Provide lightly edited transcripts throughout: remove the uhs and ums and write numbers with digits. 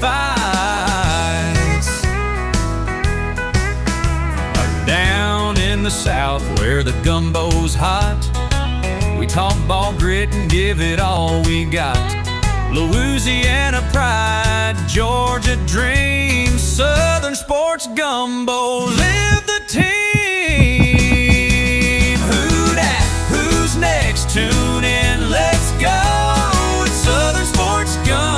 fights. Down in the South where the gumbo's hot, we talk ball, grit, and give it all we got. Louisiana pride, Georgia dream, Southern sports gumbo, live the team. Who dat? Who's next? Tune in, let's go. It's Southern sports gumbo.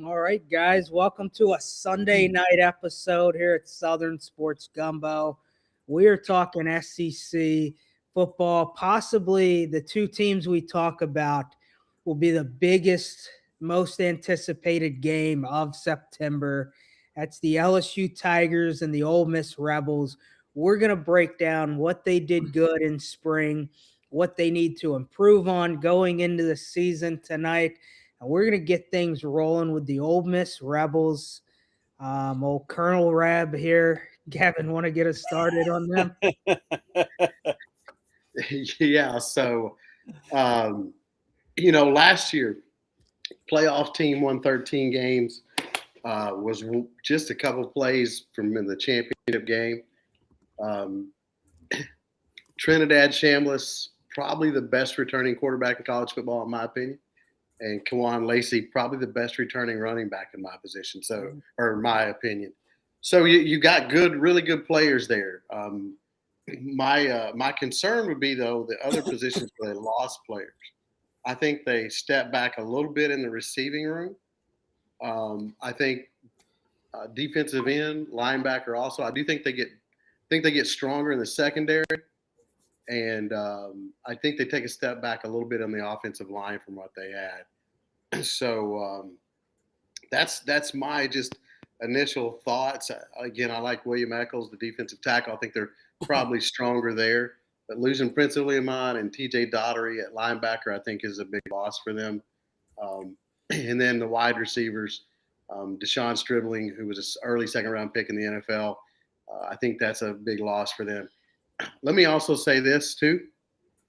All right, guys, welcome to a Sunday night episode here at Southern Sports Gumbo. We are talking SEC football. Possibly the two teams we talk about will be the biggest, most anticipated game of September. That's the LSU Tigers and the Ole Miss Rebels. We're going to break down what they did good in spring, what they need to improve on going into the season tonight. And we're going to get things rolling with the Ole Miss Rebels. Old Colonel Reb here. Gavin, want to get us started on them? Yeah, so, last year, playoff team won 13 games, was just a couple plays from the championship game. Trinidad Chambliss, probably the best returning quarterback in college football, in my opinion. And Kawan Lacey, probably the best returning running back in my position, or my opinion. So you got really good players there. My concern would be, though, the other positions where they lost players. I think they stepped back a little bit in the receiving room. I think defensive end, linebacker also. I do think they get stronger in the secondary. And I think they take a step back a little bit on the offensive line from what they had. So that's my just initial thoughts. Again, I like William Eccles, the defensive tackle. I think they're probably stronger there. But losing Prince Williamon and T.J. Daugherty at linebacker, I think, is a big loss for them. And then the wide receivers, Deshaun Stribling, who was an early second-round pick in the NFL, I think that's a big loss for them. Let me also say this, too,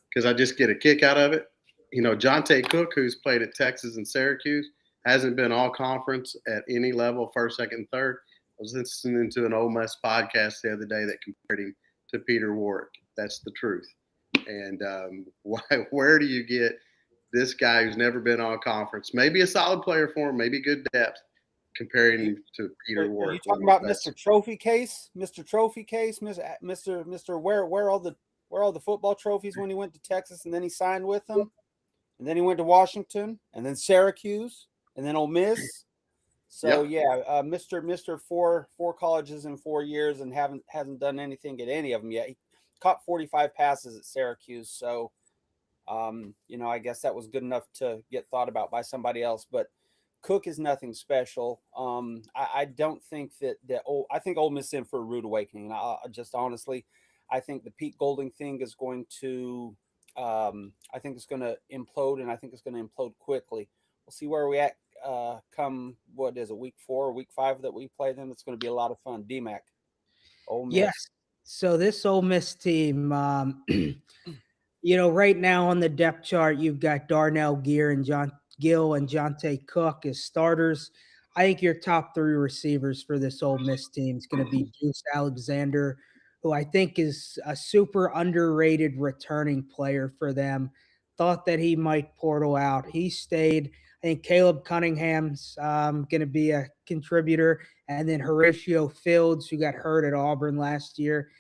because I just get a kick out of it. Jonte Cook, who's played at Texas and Syracuse, hasn't been all conference at any level, first, second, and third. I was listening to an Ole Miss podcast the other day that compared him to Peter Warrick. That's the truth. And where do you get this guy who's never been all conference? Maybe a solid player for him, maybe good depth, comparing him to Peter Warrick. Are you talking about Mr. Trophy Case? Mr. Trophy Case? Mr. Where all the football trophies when he went to Texas and then he signed with them? And then he went to Washington and then Syracuse and then Ole Miss. So Mr. Four colleges in 4 years and hasn't done anything at any of them yet. He caught 45 passes at Syracuse. So I guess that was good enough to get thought about by somebody else, but Cook is nothing special. I don't think I think Ole Miss in for a rude awakening. I think the Pete Golding thing is going to, I think it's going to implode, and I think it's going to implode quickly. We'll see where we at come, what is it, week 4 or week 5 that we play them. It's going to be a lot of fun. DMAC, Ole Miss. Yes. So this Ole Miss team, right now on the depth chart, you've got Darnell Gill and Jonte Cook as starters. I think your top 3 receivers for this Ole Miss team is going to be Deuce Alexander, who I think is a super underrated returning player for them. Thought that he might portal out. He stayed. I think Caleb Cunningham's going to be a contributor. And then Horatio Fields, who got hurt at Auburn last year.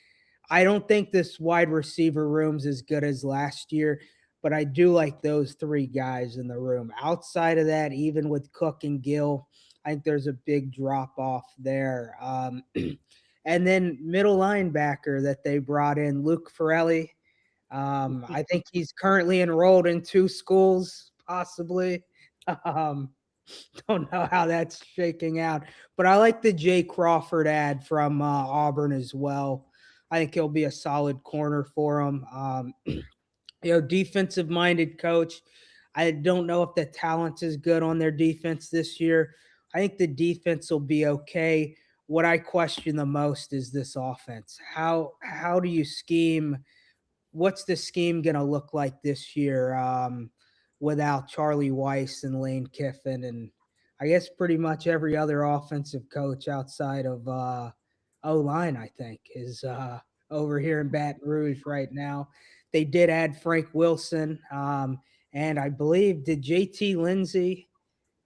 I don't think this wide receiver room's as good as last year, but I do like those 3 guys in the room. Outside of that, even with Cook and Gill, I think there's a big drop-off there. And then middle linebacker that they brought in, Luke Farrelly. I think he's currently enrolled in 2 schools, possibly. Don't know how that's shaking out. But I like the Jay Crawford ad from Auburn as well. I think he'll be a solid corner for him. Defensive-minded coach. I don't know if the talent is good on their defense this year. I think the defense will be okay. what I question the most is this offense. How do you scheme? What's the scheme going to look like this year without Charlie Weiss and Lane Kiffin and I guess pretty much every other offensive coach outside of O-line, I think, is over here in Baton Rouge right now. They did add Frank Wilson, and I believe did JT Lindsay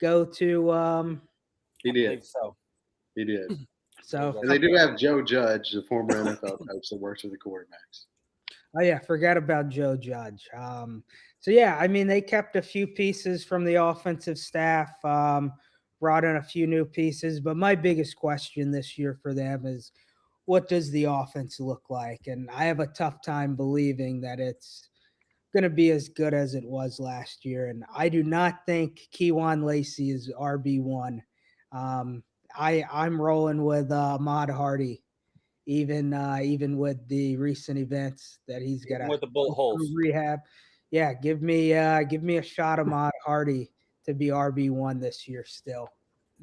go to? He I did. believe so. He did. So And they do have Joe Judge, the former NFL coach that works with the quarterbacks. oh yeah, forgot about Joe Judge. So yeah, I mean they kept a few pieces from the offensive staff, brought in a few new pieces, but my biggest question this year for them is what does the offense look like? And I have a tough time believing that it's going to be as good as it was last year. And I do not think Keywan Lacey is RB1. I'm rolling with Ahmad Hardy, even with the recent events that he's got Even with the bullet holes. rehab. Yeah, give me a shot of Ahmad Hardy to be RB1 this year still.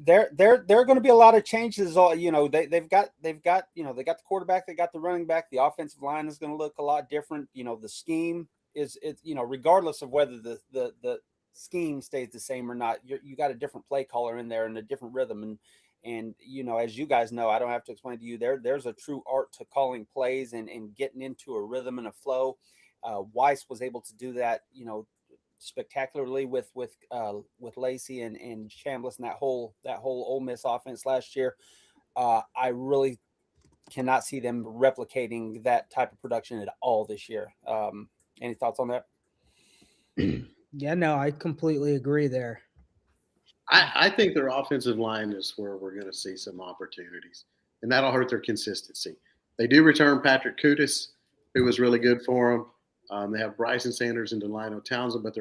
There are going to be a lot of changes. All they've got they got the quarterback, they got the running back, the offensive line is going to look a lot different. The scheme is regardless of whether the scheme stays the same or not, you got a different play caller in there and a different rhythm and as you guys know, I don't have to explain to you, there's a true art to calling plays and getting into a rhythm and a flow. Weiss was able to do that, spectacularly with Lacey and Chambliss and that whole Ole Miss offense last year. I really cannot see them replicating that type of production at all this year. Any thoughts on that? Yeah, no, I completely agree there. I think their offensive line is where we're going to see some opportunities, and that'll hurt their consistency. They do return Patrick Kutis, who was really good for them. They have Bryson Sanders and Delino Townsend, but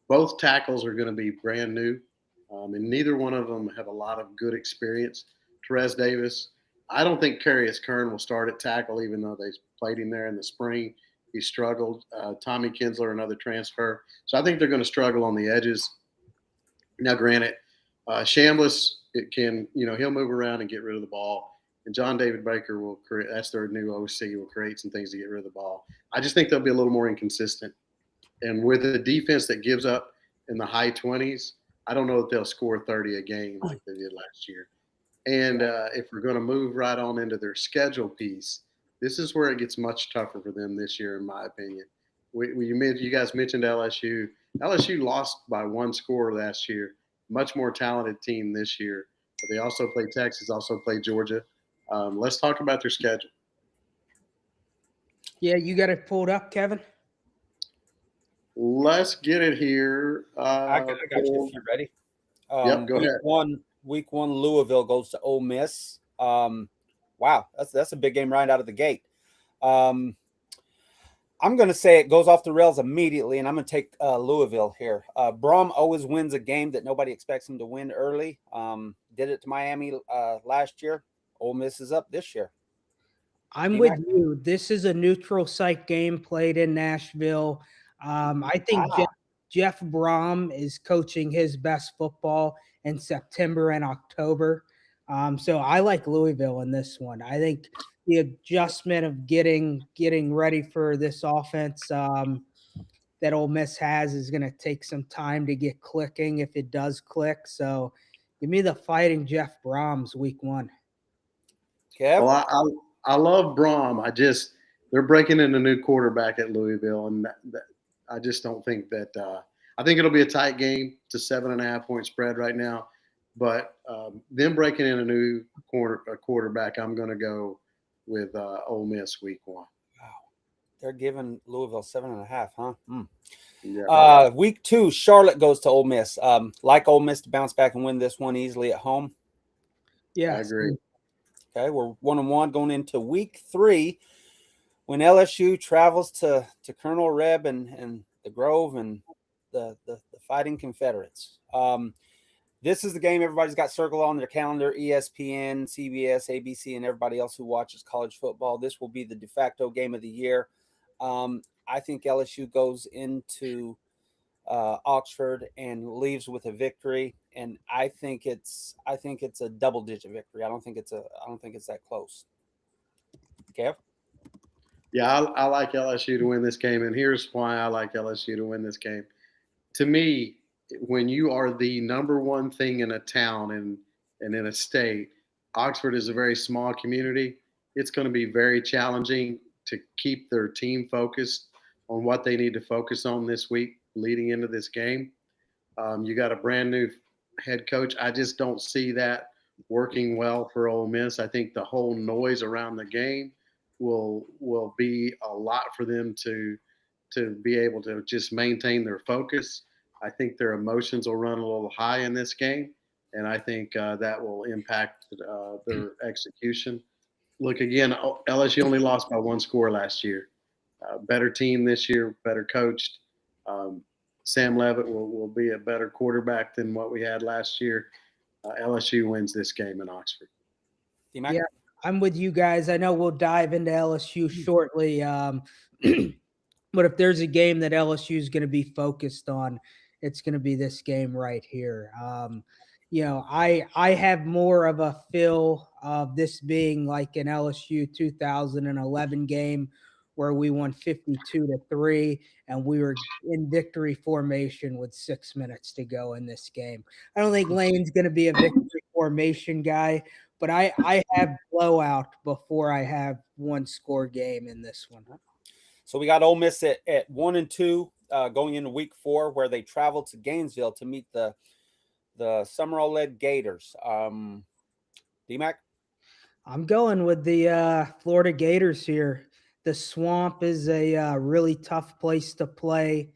both tackles are going to be brand new, and neither one of them have a lot of good experience. Terez Davis, I don't think Carius Kern will start at tackle, even though they played him there in the spring. He struggled. Tommy Kinsler, another transfer. So I think they're going to struggle on the edges. Now, granted, Chambliss, he'll move around and get rid of the ball. And John David Baker will create, that's their new OC, will create some things to get rid of the ball. I just think they'll be a little more inconsistent. And with a defense that gives up in the high 20s, I don't know if they'll score 30 a game like they did last year. And if we're going to move right on into their schedule piece, this is where it gets much tougher for them this year, in my opinion. You guys mentioned LSU. LSU lost by one score last year. Much more talented team this year. But they also play Texas, also play Georgia. Let's talk about their schedule. Yeah, you got it pulled up, Kevin? Let's get it here. I got you if you're ready. Yep, go ahead. Week one, Louisville goes to Ole Miss. Wow, that's a big game right out of the gate. I'm going to say it goes off the rails immediately, and I'm going to take Louisville here. Brom always wins a game that nobody expects him to win early. Did it to Miami last year. Ole Miss is up this year. I'm with you. This is a neutral site game played in Nashville. I think Jeff Brom is coaching his best football in September and October. So I like Louisville in this one. I think the adjustment of getting ready for this offense that Ole Miss has is going to take some time to get clicking if it does click. So give me the Fighting Jeff Brahms week one. Kev? Well, I love Brom. They're breaking in a new quarterback at Louisville, and I just don't think that I think it'll be a tight game. It's a 7.5 point spread right now. But them breaking in a new quarterback, I'm going to go with Ole Miss week one. Wow. They're giving Louisville 7.5, huh? Yeah. Week two, Charlotte goes to Ole Miss. Like Ole Miss to bounce back and win this one easily at home. Yeah, I agree. Okay, we're 1-1 going into week three when LSU travels to Colonel Reb and the Grove and the Fighting Confederates. This is the game everybody's got circled on their calendar, ESPN, CBS, ABC, and everybody else who watches college football. This will be the de facto game of the year. I think LSU goes into Oxford and leaves with a victory. And I think it's a double-digit victory. I don't think it's that close. Kev? Yeah, I like LSU to win this game, and here's why I like LSU to win this game. To me, when you are the number one thing in a town and in a state, Oxford is a very small community. It's going to be very challenging to keep their team focused on what they need to focus on this week leading into this game. You got a brand new head coach. I just don't see that working well for Ole Miss. I think the whole noise around the game will be a lot for them to be able to just maintain their focus. I think their emotions will run a little high in this game, and I think that will impact their execution. Look again, LSU only lost by one score last year. Better team this year, better coached. Sam Levitt will be a better quarterback than what we had last year. LSU wins this game in Oxford. Yeah, I'm with you guys. I know we'll dive into LSU shortly. But if there's a game that LSU is going to be focused on, it's going to be this game right here. I have more of a feel of this being like an LSU 2011 game where we won 52-3 and we were in victory formation with 6 minutes to go in this game. I don't think Lane's going to be a victory formation guy, but I have blowout before I have one score game in this one. So we got Ole Miss at 1-2 going into week 4, where they travel to Gainesville to meet the Summerall-led Gators. D-Mac? I'm going with the Florida Gators here. The Swamp is a really tough place to play.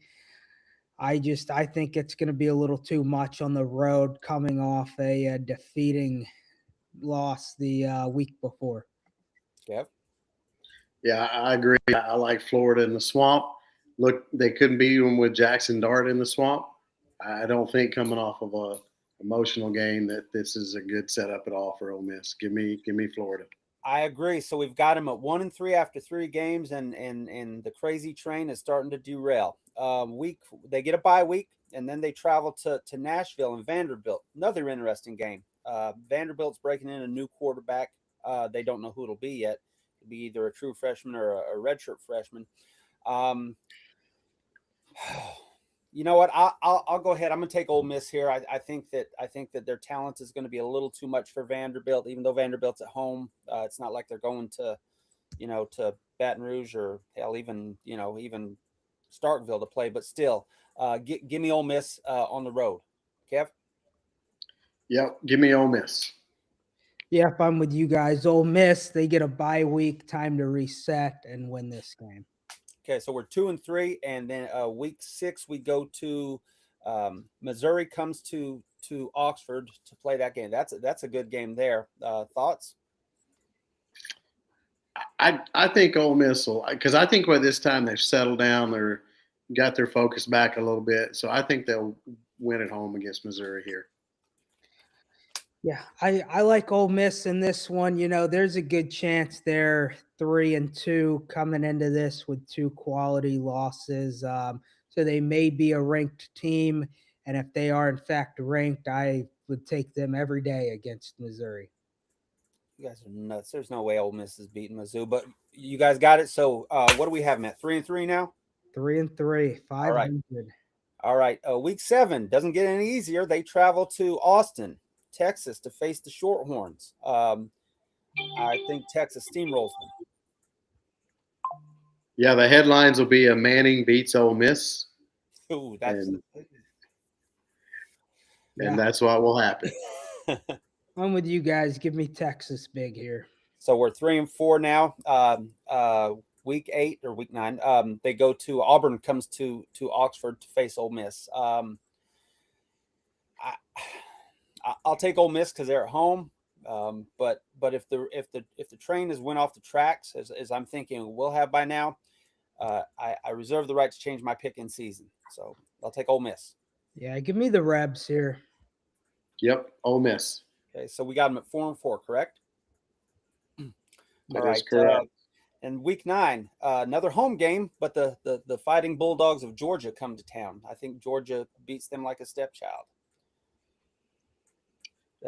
I think it's going to be a little too much on the road coming off a defeating loss the week before. Yep. Yeah, I agree. I like Florida in the Swamp. Look, they couldn't beat them with Jackson Dart in the Swamp. I don't think coming off of a emotional game that this is a good setup at all for Ole Miss. Give me Florida. I agree. So we've got them at 1-3 after 3 games, and the crazy train is starting to derail. They get a bye week, and then they travel to Nashville and Vanderbilt. Another interesting game. Vanderbilt's breaking in a new quarterback. They don't know who it'll be yet. It'll be either a true freshman or a redshirt freshman. You know what? I'll go ahead. I'm going to take Ole Miss here. I think that their talent is going to be a little too much for Vanderbilt, even though Vanderbilt's at home. It's not like they're going to Baton Rouge or hell, even Starkville to play. But still, give me Ole Miss on the road. Kev? Yep, give me Ole Miss. Yep, I'm with you guys. Ole Miss, they get a bye week, time to reset and win this game. Okay, so we're 2-3, and then week 6 we go to Missouri comes to Oxford to play that game. That's a good game there. Thoughts? I think Ole Miss will, because I think by this time they've settled down, they're got their focus back a little bit. So I think they'll win at home against Missouri here. Yeah, I like Ole Miss in this one. There's a good chance they're 3-2 coming into this with 2 quality losses. So they may be a ranked team. And if they are in fact ranked, I would take them every day against Missouri. You guys are nuts. There's no way Ole Miss is beating Mizzou, but you guys got it. So what do we have, Matt? 3-3 now? 3-3, 500. All right. Week 7 doesn't get any easier. They travel to Austin, Texas, to face the Shorthorns. I think Texas steamrolls them. Yeah, the headlines will be a Manning beats Ole Miss. Ooh, and that's what will happen. I'm with you guys. Give me Texas big here. So we're 3-4 now. Week 8 or week 9, they go to Auburn, comes to Oxford to face Ole Miss. I'll take Ole Miss because they're at home. But if the train has went off the tracks, as I'm thinking we'll have by now, I reserve the right to change my pick in season. So I'll take Ole Miss. Yeah, give me the Rebs here. Yep, Ole Miss. Okay, so we got them at 4-4, correct? That is correct. And week 9, another home game, but the Fighting Bulldogs of Georgia come to town. I think Georgia beats them like a stepchild.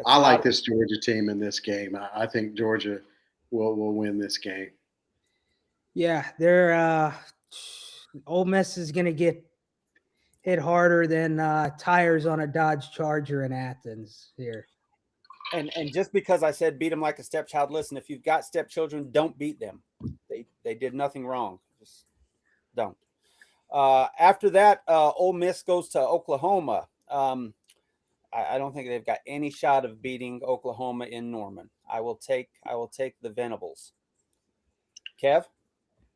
I like this Georgia team in this game. I think Georgia will win this game. Yeah, they're Ole Miss is going to get hit harder than tires on a Dodge Charger in Athens here. And just because I said beat them like a stepchild, listen, if you've got stepchildren, don't beat them. They did nothing wrong. Just don't. After that, Ole Miss goes to Oklahoma. I don't think they've got any shot of beating Oklahoma in Norman. I will take the Venables. Kev?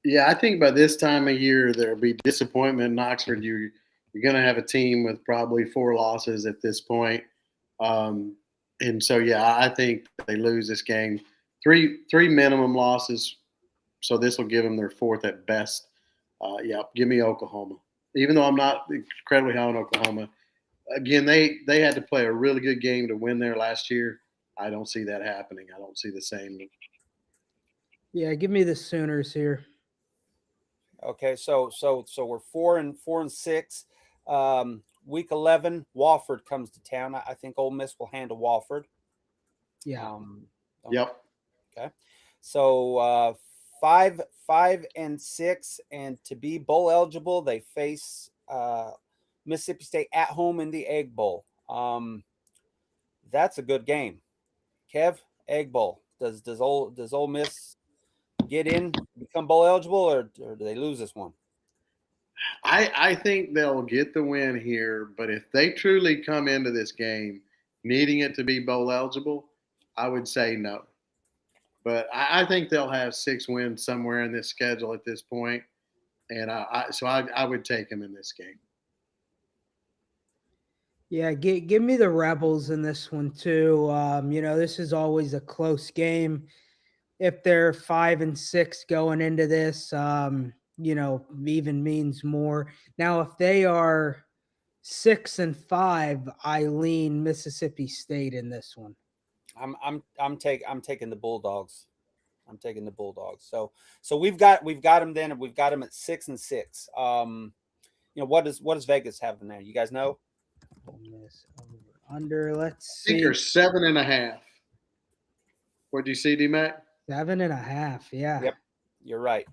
Yeah, I think by this time of year there'll be disappointment in Oxford. You're going to have a team with probably 4 losses at this point. And so, yeah, I think they lose this game. Three minimum losses, so this will give them their 4th at best. Yeah, give me Oklahoma. Even though I'm not incredibly high on Oklahoma, again, they had to play a really good game to win there last year. I don't see that happening. I don't see the same. Yeah, give me the Sooners here. Okay, so we're 4-6. Week 11, Wofford comes to town. I think Ole Miss will handle Wofford. Yeah. Yep. Okay. So 5-6, and to be bowl eligible, they face Mississippi State at home in the Egg Bowl. That's a good game. Kev, Egg Bowl. Does Ole Miss get in, become bowl eligible, or do they lose this one? I think they'll get the win here, but if they truly come into this game needing it to be bowl eligible, I would say no. But I think they'll have 6 wins somewhere in this schedule at this point, and I would take them in this game. Yeah, give me the Rebels in this one too. This is always a close game. If they're 5-6 going into this, even means more. Now, if they are 6-5, I lean Mississippi State in this one. I'm taking the Bulldogs. I'm taking the Bulldogs. So we've got them then, and we've got them at 6-6. What does Vegas have in there? You guys know? Under. Let's I think see. they're 7.5. What do you see, D-Mac? 7.5. Yeah. Yep. You're right.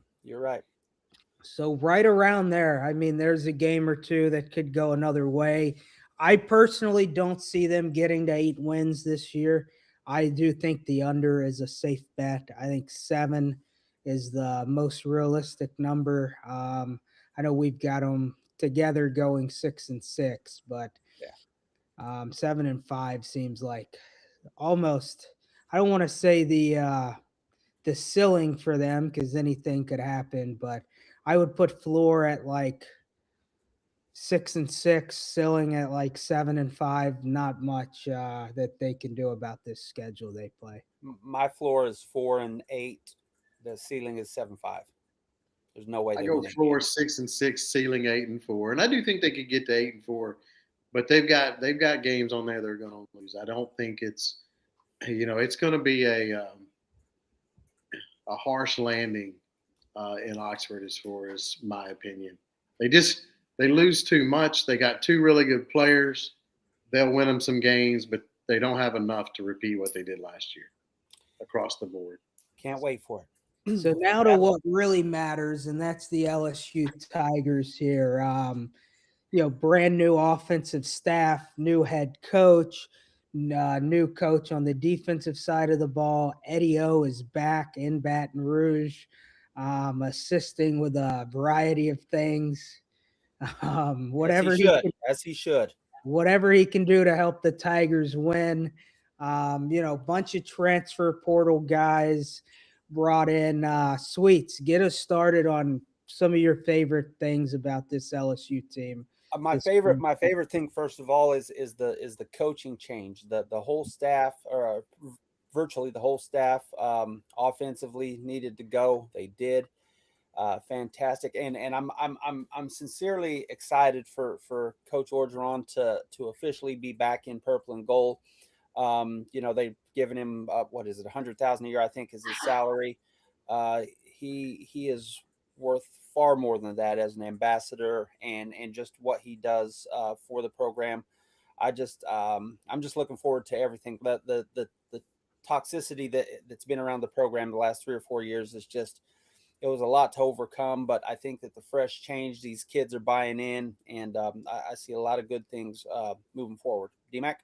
So right around there. I mean, there's a game or two that could go another way. I personally don't see them getting to 8 wins this year. I do think the under is a safe bet. I think 7 is the most realistic number. I know we've got them together going 6-6, but 7-5 seems like almost. I don't want to say the ceiling for them because anything could happen, but I would put floor at like 6-6, ceiling at like 7-5. Not much that they can do about this schedule they play. My floor is 4-8. The ceiling is 7-5. There's no way I go floor 6-6, ceiling 8-4, and I do think they could get to 8-4, but they've got games on there they're going to lose. I don't think it's going to be a harsh landing in Oxford as far as my opinion. They lose too much. They got 2 really good players. They'll win them some games, but they don't have enough to repeat what they did last year across the board. Can't wait for it. So now to what really matters, and that's the LSU Tigers here. Brand new offensive staff, new head coach, new coach on the defensive side of the ball. Eddie O is back in Baton Rouge, assisting with a variety of things. Whatever he should. Whatever he can do to help the Tigers win. Bunch of transfer portal guys brought in. Sweets, get us started on some of your favorite things about this LSU team. My favorite thing, first of all, is the coaching change. The whole staff, or virtually the whole staff, offensively needed to go. They did. Fantastic, and I'm sincerely excited for Coach Orgeron to officially be back in purple and gold. They've given him $100,000 a year, I think, is his salary. he is worth far more than that as an ambassador and just what he does for the program. I'm just looking forward to everything. The toxicity that's been around the program the last 3 or 4 years is just, it was a lot to overcome, but I think that the fresh change, these kids are buying in, and I see a lot of good things moving forward. DMAC?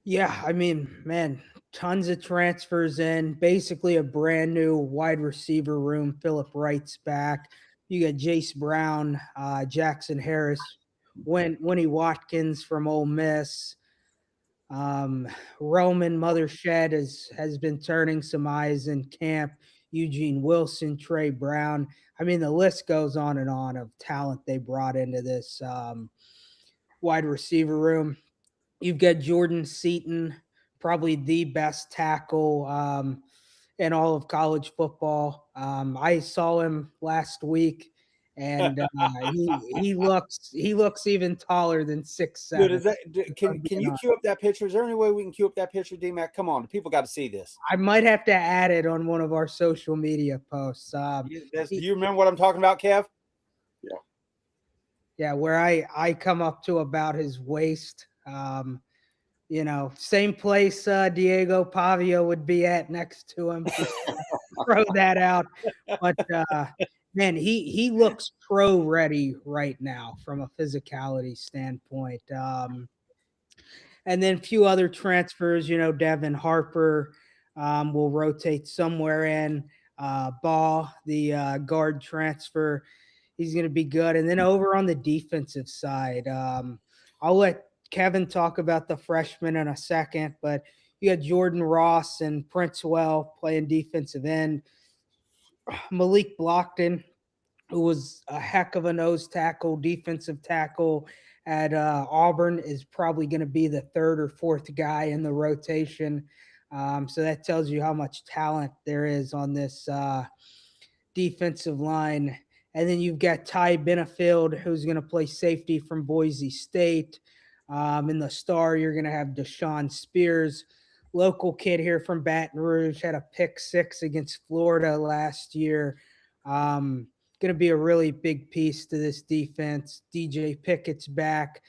Yeah, I mean, man, tons of transfers in. Basically, a brand new wide receiver room. Philip Wright's back. You got Jace Brown, Jackson Harris, Winnie Watkins from Ole Miss. Roman Mothershed has been turning some eyes in camp. Eugene Wilson, Trey Brown. I mean, the list goes on and on of talent they brought into this wide receiver room. You've got Jordan Seaton, probably the best tackle in all of college football. I saw him last week, and he looks even taller than 6'7". Dude, can you cue up that picture? Is there any way we can cue up that picture, DMAC? Come on, people got to see this. I might have to add it on one of our social media posts. Do you remember what I'm talking about, Kev? Yeah, where I come up to about his waist. Same place Diego Pavia would be at next to him. Throw that out. But man, he looks pro ready right now from a physicality standpoint. And then a few other transfers, Devin Harper will rotate somewhere in. Ball, the guard transfer, he's going to be good. And then over on the defensive side, I'll let Kevin talk about the freshmen in a second, but you got Jordan Ross and Princewell playing defensive end. Malik Blockton, who was a heck of a nose tackle, defensive tackle at Auburn, is probably going to be the third or fourth guy in the rotation. So that tells you how much talent there is on this defensive line. And then you've got Ty Benefield, who's going to play safety from Boise State. In the star, you're going to have Deshaun Spears, local kid here from Baton Rouge, had a pick 6 against Florida last year. Going to be a really big piece to this defense. DJ Pickett's back.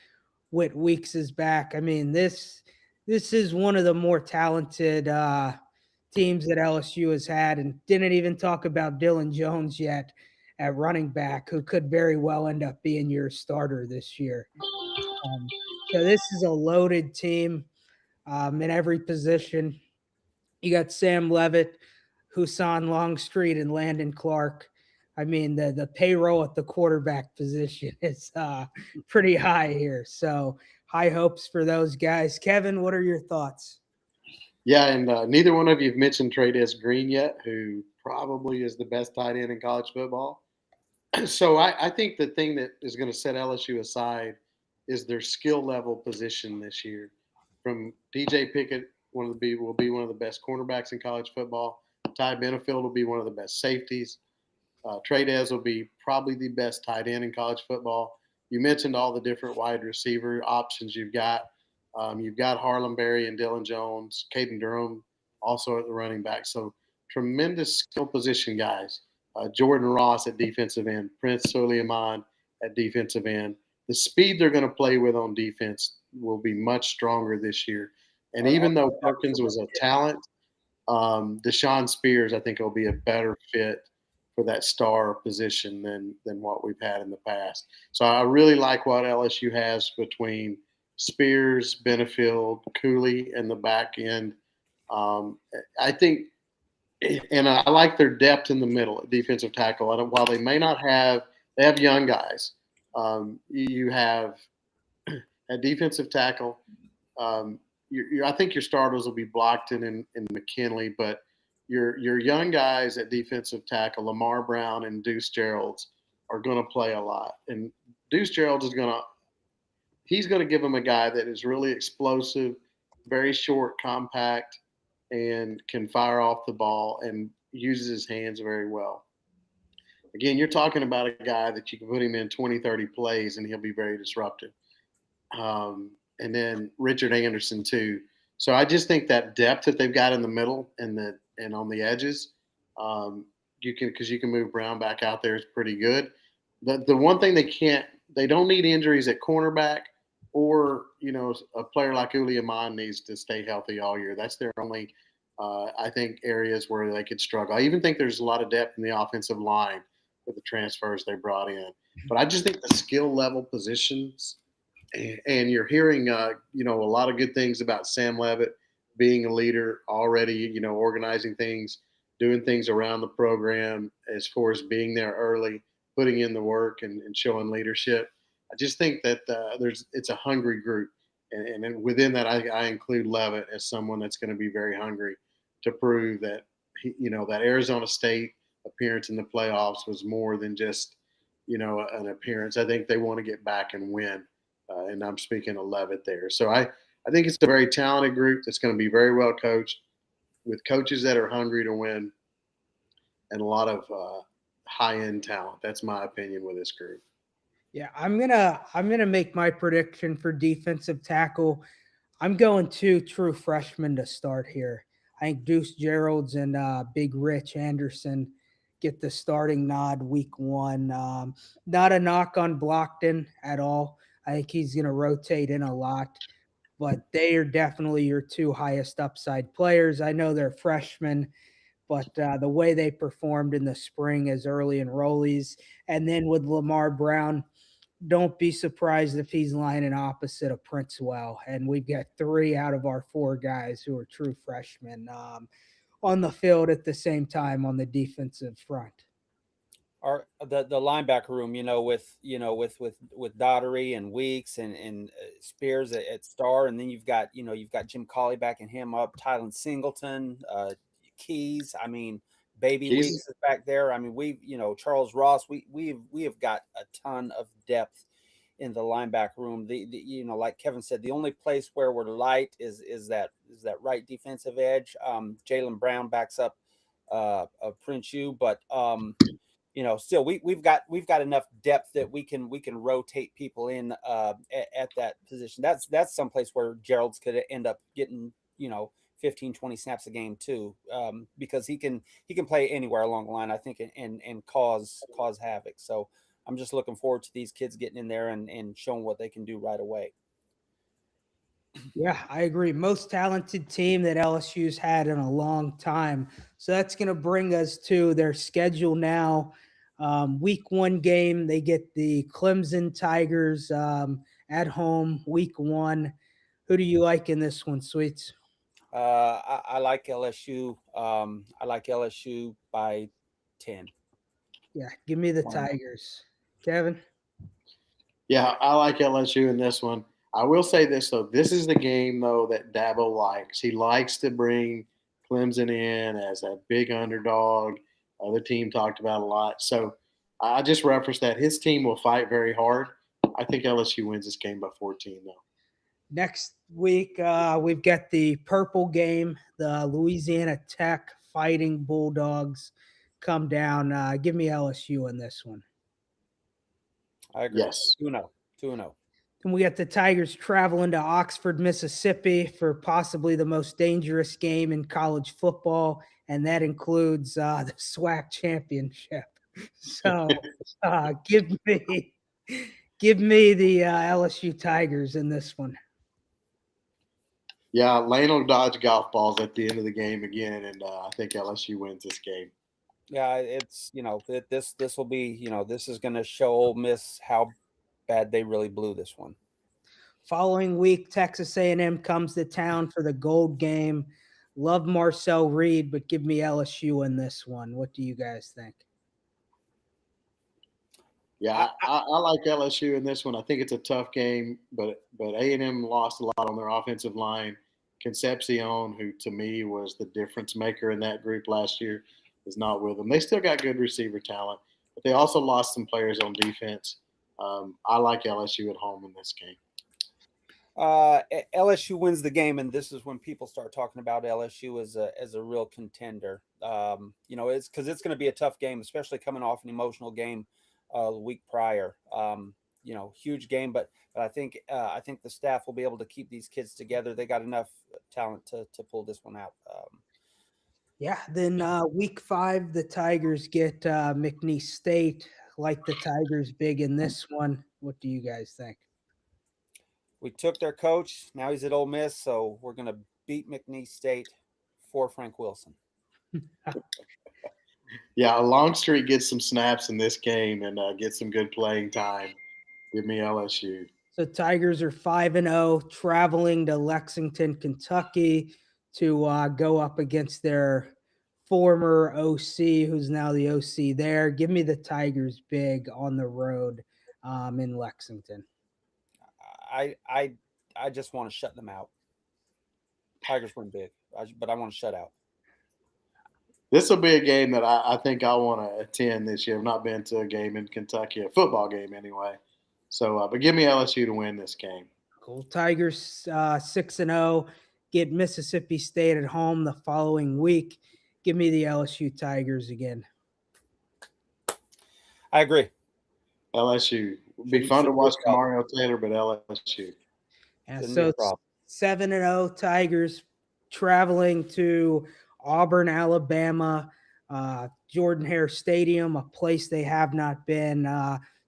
Whit Weeks is back. I mean, this is one of the more talented teams that LSU has had, and didn't even talk about Dylan Jones yet at running back, who could very well end up being your starter this year. So this is a loaded team in every position. You got Sam Levitt, Husan Longstreet, and Landon Clark. I mean, the payroll at the quarterback position is pretty high here. So high hopes for those guys. Kevin, what are your thoughts? Yeah, and neither one of you have mentioned Trey'Dez Green yet, who probably is the best tight end in college football. So I think the thing that is going to set LSU aside is their skill level position this year. From DJ Pickett, will be one of the best cornerbacks in college football. Ty Benefield will be one of the best safeties. Trey'Dez will be probably the best tight end in college football. You mentioned all the different wide receiver options you've got. You've got Harlem Berry and Dylan Jones, Caden Durham also at the running back. So tremendous skill position guys. Jordan Ross at defensive end, Prince Suleiman at defensive end. The speed they're going to play with on defense will be much stronger this year. And even though Perkins was a talent, Deshaun Spears, I think, will be a better fit for that star position than what we've had in the past. So I really like what LSU has between Spears, Benefield, Cooley, and the back end. I think, and I like their depth in the middle at defensive tackle. While they may not have, they have young guys. You have at defensive tackle. I think your starters will be Blockton and McKinley, but your young guys at defensive tackle, Lamar Brown and Deuce Geralds, are going to play a lot. And Deuce Geralds he's going to give them a guy that is really explosive, very short, compact, and can fire off the ball and uses his hands very well. Again, you're talking about a guy that you can put him in 20, 30 plays, and he'll be very disruptive. And then Richard Anderson, too. So I just think that depth that they've got in the middle and on the edges, you can move Brown back out there is pretty good. The one thing they don't need injuries at cornerback, or a player like Uliaman needs to stay healthy all year. That's their only I think areas where they could struggle. I even think there's a lot of depth in the offensive line with the transfers they brought in. But I just think the skill level positions, and you're hearing a lot of good things about Sam Levitt being a leader already, organizing things, doing things around the program as far as being there early, putting in the work and showing leadership. I just think that it's a hungry group, and within that, I include Levitt as someone that's going to be very hungry to prove that that Arizona State appearance in the playoffs was more than just an appearance. I think they want to get back and win, and I'm speaking of Levitt there. So I think it's a very talented group that's going to be very well coached, with coaches that are hungry to win, and a lot of high end talent. That's my opinion with this group. Yeah, I'm gonna make my prediction for defensive tackle. I'm going two true freshmen to start here. I think Deuce Gerald's and Big Rich Anderson get the starting nod week one. Not a knock on Blockton at all. I think he's going to rotate in a lot, but they are definitely your two highest upside players. I know they're freshmen, but the way they performed in the spring as early enrollees, and then with Lamar Brown, don't be surprised if he's lining opposite of Princewell. And we've got 3 out of our 4 guys who are true freshmen on the field at the same time on the defensive front. Our the linebacker room, with Daughtery and Weeks and Spears at star, and then you've got Jim Colley backing him up, Tylen Singleton, Keys. I mean, Baby Keys. Weeks is back there. I mean, Charles Ross. We have got a ton of depth in the linebacker room. Like Kevin said, the only place where we're light is that right defensive edge. Jalen Brown backs up Prince-U, but still we've got enough depth that we can rotate people in at that position. That's someplace where Gerald's could end up getting 15, 20 snaps a game too, because he can play anywhere along the line, I think, and cause havoc. So I'm just looking forward to these kids getting in there and showing what they can do right away. Yeah, I agree. Most talented team that LSU's had in a long time. So that's going to bring us to their schedule now. Week 1 game, they get the Clemson Tigers at home, week 1. Who do you like in this one, Sweets? I like LSU. I like LSU by 10. Yeah, give me the Tigers. Kevin? Yeah, I like LSU in this one. I will say this, though. This is the game, though, that Dabo likes. He likes to bring Clemson in as a big underdog. The team talked about a lot. So I just referenced that. His team will fight very hard. I think LSU wins this game by 14, though. Next week, we've got the purple game. The Louisiana Tech Fighting Bulldogs come down. Give me LSU in this one. I agree. Yes. 2-0. And we got the Tigers traveling to Oxford, Mississippi for possibly the most dangerous game in college football, and that includes the SWAC championship. So give me the LSU Tigers in this one. Yeah, Lane will dodge golf balls at the end of the game again, and I think LSU wins this game. Yeah, it's this will be this is going to show Ole Miss how bad they really blew this one. Following week, Texas A&M comes to town for the gold game. Love Marcel Reed, but give me LSU in this one. What do you guys think? Yeah, I like LSU in this one. I think it's a tough game, but A&M lost a lot on their offensive line. Concepcion, who to me was the difference maker in that group last year, is not with them. They still got good receiver talent, but they also lost some players on defense. I like LSU at home in this game. LSU wins the game, and this is when people start talking about LSU as a real contender. It's because it's going to be a tough game, especially coming off an emotional game the week prior. Huge game, but I think the staff will be able to keep these kids together. They got enough talent to pull this one out. Yeah, then week 5, the Tigers get McNeese State. Like the Tigers big in this one. What do you guys think? We took their coach. Now he's at Ole Miss, so we're going to beat McNeese State for Frank Wilson. Yeah, Longstreet gets some snaps in this game and gets some good playing time. Give me LSU. So Tigers are 5-0, traveling to Lexington, Kentucky, to go up against their former OC, who's now the OC there. Give me the Tigers big on the road in Lexington. I just want to shut them out. Tigers win big, but I want to shut out. This will be a game that I think I want to attend this year. I've not been to a game in Kentucky, a football game anyway. So, but give me LSU to win this game. Cool. Tigers 6-0, get Mississippi State at home the following week. Give me the LSU Tigers again. I agree. LSU. It'd be fun to watch Mario Taylor, but LSU. And so 7-0 Tigers traveling to Auburn, Alabama, Jordan-Hare Stadium, a place they have not been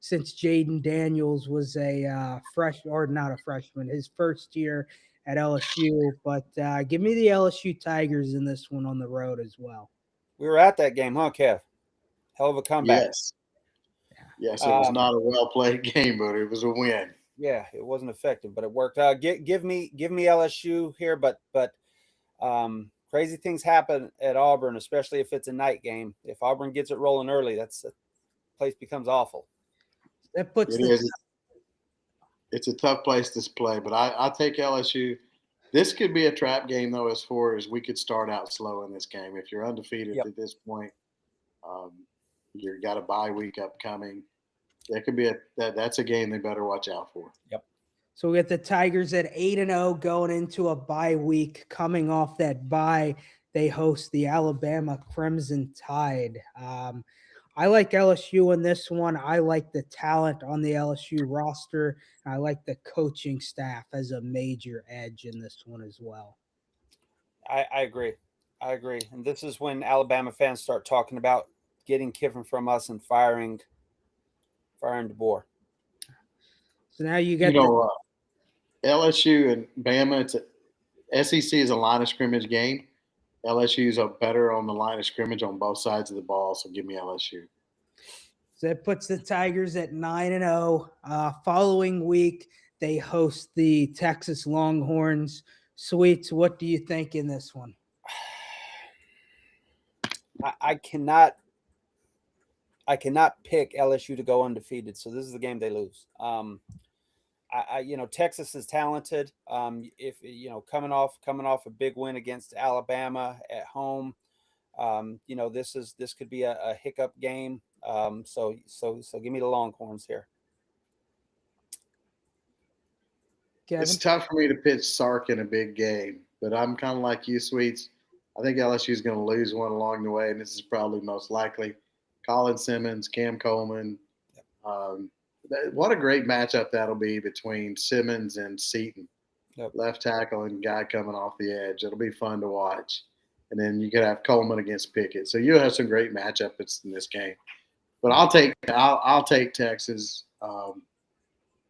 since Jaden Daniels was not a freshman, his first year at LSU. But give me the LSU Tigers in this one on the road as well. We were at that game, huh, Kev? Hell of a comeback. Yes, it was not a well-played game, but it was a win. Yeah, it wasn't effective, but it worked. Give me LSU here, but crazy things happen at Auburn, especially if it's a night game. If Auburn gets it rolling early, the place becomes awful. That puts it's a tough place to play, but I take LSU. This could be a trap game, though, as far as we could start out slow in this game. If you're undefeated at this point, you've got a bye week upcoming. That could be that's a game they better watch out for. Yep. So we got the Tigers at 8-0 going into a bye week. Coming off that bye, they host the Alabama Crimson Tide. I like LSU in this one. I like the talent on the LSU roster. I like the coaching staff as a major edge in this one as well. I agree. And this is when Alabama fans start talking about getting Kiffin from us and firing DeBoer. So now you got LSU and Bama. SEC is a line of scrimmage game. LSU's are better on the line of scrimmage on both sides of the ball, so give me LSU. So that puts the Tigers at 9-0. Following week, they host the Texas Longhorns. Sweets, what do you think in this one? I cannot pick LSU to go undefeated, so this is the game they lose. Texas is talented. If coming off a big win against Alabama at home, this could be a hiccup game. So give me the Longhorns here. Kevin? It's tough for me to pitch Sark in a big game, but I'm kind of like you, Sweets. I think LSU is going to lose one along the way, and this is probably most likely. Colin Simmons, Cam Coleman. What a great matchup that'll be between Simmons and Seaton. Left tackle and guy coming off the edge. It'll be fun to watch. And then you could have Coleman against Pickett. So you'll have some great matchups in this game. But I'll take Texas.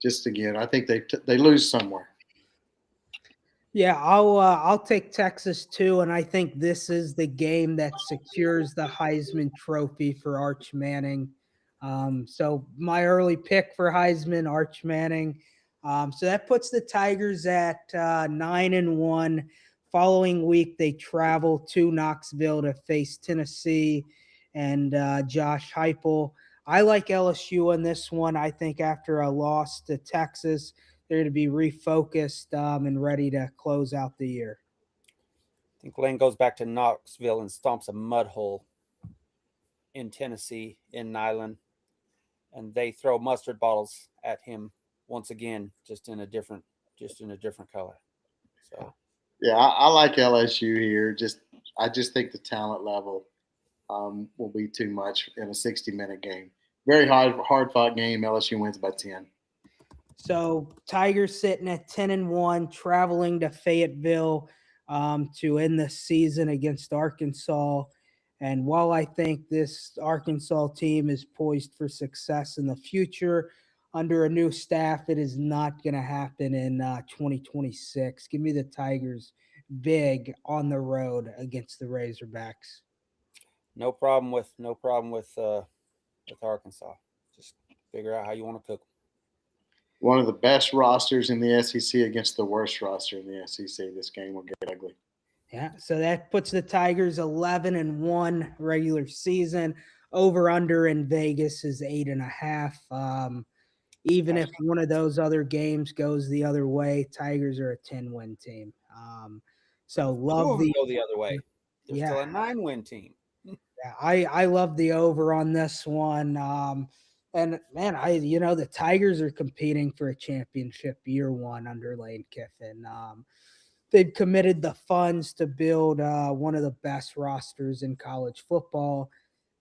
Just again, I think they lose somewhere. Yeah, I'll take Texas too, and I think this is the game that secures the Heisman Trophy for Arch Manning. So my early pick for Heisman, Arch Manning. So that puts the Tigers at 9-1. Following week, they travel to Knoxville to face Tennessee and Josh Heupel. I like LSU in this one. I think after a loss to Texas, they're going to be refocused and ready to close out the year. I think Lane goes back to Knoxville and stomps a mud hole in Tennessee, in Neyland, and they throw mustard bottles at him once again, just in a different color. So, yeah, I like LSU here. I just think the talent level will be too much in a 60-minute game. Very hard-fought game. LSU wins by 10. So Tigers sitting at 10-1, traveling to Fayetteville to end the season against Arkansas. And while I think this Arkansas team is poised for success in the future under a new staff, it is not going to happen in 2026. Give me the Tigers big on the road against the Razorbacks. No problem with Arkansas. Just figure out how you want to cook them. One of the best rosters in the SEC against the worst roster in the SEC. This game will get ugly. Yeah, so that puts the Tigers 11-1 regular season. Over under in Vegas is 8.5. Even if one of those other games goes the other way, Tigers are a 10-win team. So love the go the other way. They're still a 9-win team. Yeah, I love the over on this one. And man, the Tigers are competing for a championship year one under Lane Kiffin. They've committed the funds to build one of the best rosters in college football.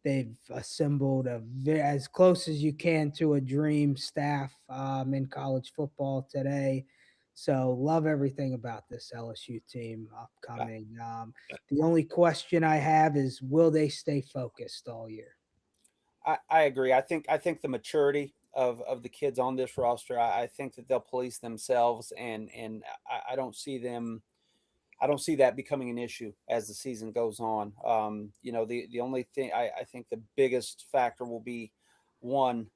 They've assembled as close as you can to a dream staff in college football today. So love everything about this LSU team upcoming. The only question I have is, will they stay focused all year? I agree. I think the maturity of the kids on this roster, I think that they'll police themselves, and I don't see that becoming an issue as the season goes on. The only thing I think the biggest factor will be one,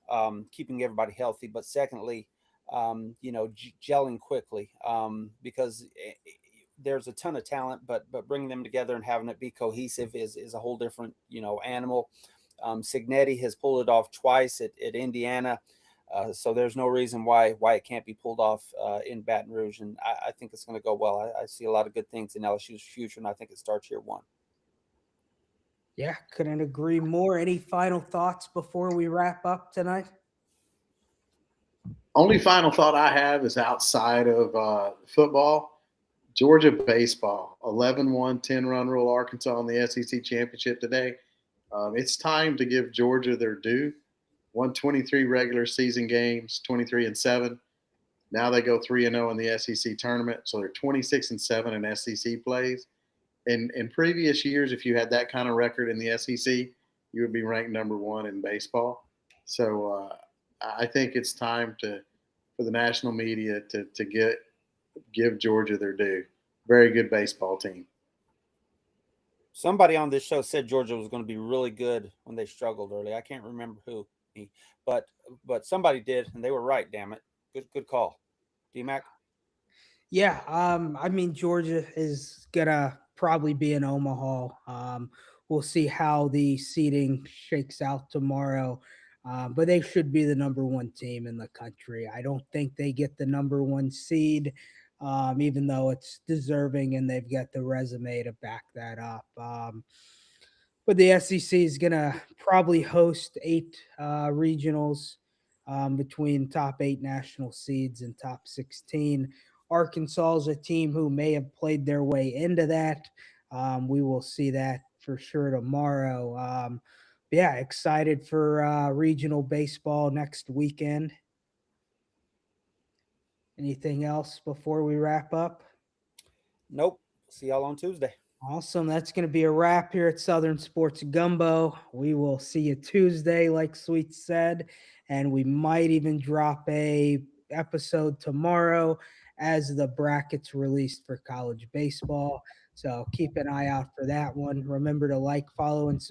keeping everybody healthy, but secondly, gelling quickly, because there's a ton of talent, but bringing them together and having it be cohesive is a whole different, animal. Cignetti has pulled it off twice at Indiana. So there's no reason why it can't be pulled off in Baton Rouge. And I think it's going to go well. I see a lot of good things in LSU's future, and I think it starts year one. Yeah, couldn't agree more. Any final thoughts before we wrap up tonight? Only final thought I have is outside of football. Georgia baseball, 11-1, 10-run rule Arkansas in the SEC championship today. It's time to give Georgia their due. Won 23 regular season games, 23-7. Now they go 3-0 in the SEC tournament, so they're 26-7 in SEC plays. In previous years, if you had that kind of record in the SEC, you would be ranked number one in baseball. So I think it's time for the national media to give Georgia their due. Very good baseball team. Somebody on this show said Georgia was going to be really good when they struggled early. I can't remember who, but somebody did, and they were right. Damn it, good call, DMAC. Yeah, Georgia is gonna probably be in Omaha. We'll see how the seeding shakes out tomorrow, but they should be the number one team in the country. I don't think they get the number one seed. Even though it's deserving and they've got the resume to back that up. But the SEC is going to probably host 8 regionals between top 8 national seeds and top 16. Arkansas is a team who may have played their way into that. We will see that for sure tomorrow. Yeah, excited for regional baseball next weekend. Anything else before we wrap up? Nope. See y'all on Tuesday. Awesome. That's going to be a wrap here at Southern Sports Gumbo. We will see you Tuesday, like Sweet said, and we might even drop a episode tomorrow as the brackets released for college baseball. So keep an eye out for that one. Remember to like, follow, and subscribe.